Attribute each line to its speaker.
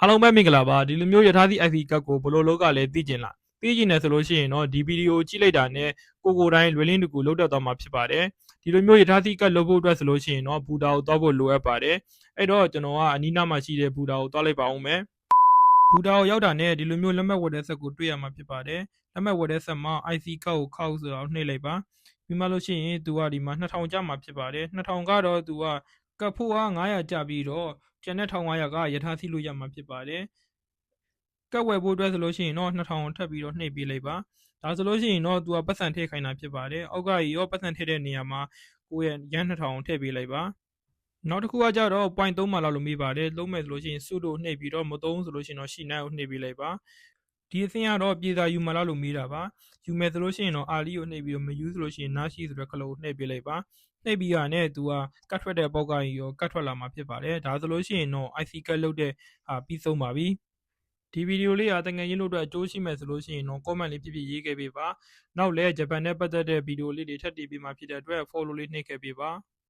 Speaker 1: အားလုံးပဲမင်္ဂလာပါဒီလိုမျိုးရထားသည့် IC ကတ်ကိုဘယ်လိုလုပ်ကလဲသိကျင်လားသိကျင်တယ်ဆိုလို့ရှိရင်တော့ဒီဗီဒီယိုကြည့်လိုက်တာနဲ့ကိုယ်တိုင်းလွယ်လင်းတကူလုပ်တတ်သွားမှာဖြစ်ပါတယ်ဒီလိုမျိုးရထားသည့်ကတ်လုပ်ဖို့အတွက်ဆိုလို့ရှိရင်တော့ဘူတာကိုတောက်ဖို့လိုအပ်ပါတယ်အဲ့တော့ကျွန်တော်ကအနီးနားမှာရှိတဲ့ဘူတာကိုတောက်လိုက်ပါဦးမယ်ဘူတာကိုရောက်တာနဲ့ဒီလိုမျိုးလက်မှတ်ဝတ်တဲ့ဆက်ကိုတွေ့ရမှာဖြစ်ပါတယ်လက်မှတ်ဝတ်တဲ့ဆက်မှာ IC ကတ်ကိုခောက်ဆိုတော့နှိပ်လိုက်ပါပြီးမှလို့ရှိရင်သူကဒီမှာ2000ကျမှာဖြစ်ပါတယ်2000ကတော့သူကကတ်ဖို့က900ကျပြီးတော့ကျန်တဲ့1500ကရထားစီးလို့ရမှာဖြစ်ပါတယ်ကတ်ဝယ်ဖို့အတွက်ဆိုလို့ရှိရင်တော့2000ကိုထပ်ပြီးတော့နှိပ်ပေးလိုက်ပါဒါဆိုလို့ရှိရင်တော့သူကပတ်စံထည့်ခိုင်းတာဖြစ်ပါတယ်အောက်ကရောပတ်စံထည့်တဲ့နေရာမှာကိုယ့်ရဲ့ရန်2000ကိုထည့်ပေးလိုက်ပါနောက်တစ်ခုကကြတော့ point 3မှာလောက်လို့မေးပါတယ်လုံးမယ်ဆိုလို့ရှိရင်စုတို့နှိပ်ပြီးတော့မသုံးဆိုလို့ရှိရင်တော့ရှီနန်းကိုနှိပ်ပေးလိုက်ပါဒီအဆင့်ကတော့ပြေစာယူမလားလို့မေးတာပါယူမယ်ဆိုလို့ရှိရင်တော့အာလီကိုနှိပ်ပြီးတော့မယူဆိုလို့ရှိရင်နားရှိဆိုတဲ့ခလုံးကိုနှိပ်ပေးလိုက်ပါနှိပ်ပြီးရနဲ့သူကကတ်ထွက်တဲ့ပေါက်ကကြီးရောကတ်ထွက်လာမှာဖြစ်ပါတယ်ဒါဆိုလို့ရှိရင်တော့ IC ကတ်လုတ်တဲ့ဟာပြီးဆုံးပါပြီဒီဗီဒီယိုလေးကတကယ်ချင်းလို့အတွက်အကျိုးရှိမယ်ဆိုလို့ရှိရင်တော့ comment လေးပြပြရေးခဲ့ပေးပါနောက်လည်းဂျပန်နဲ့ပတ်သက်တဲ့ဗီဒီယိုလေးတွေထပ်တည်ပြီးမှဖြစ်တဲ့အတွက် follow လေးနှိပ်ခဲ့ပေးပါ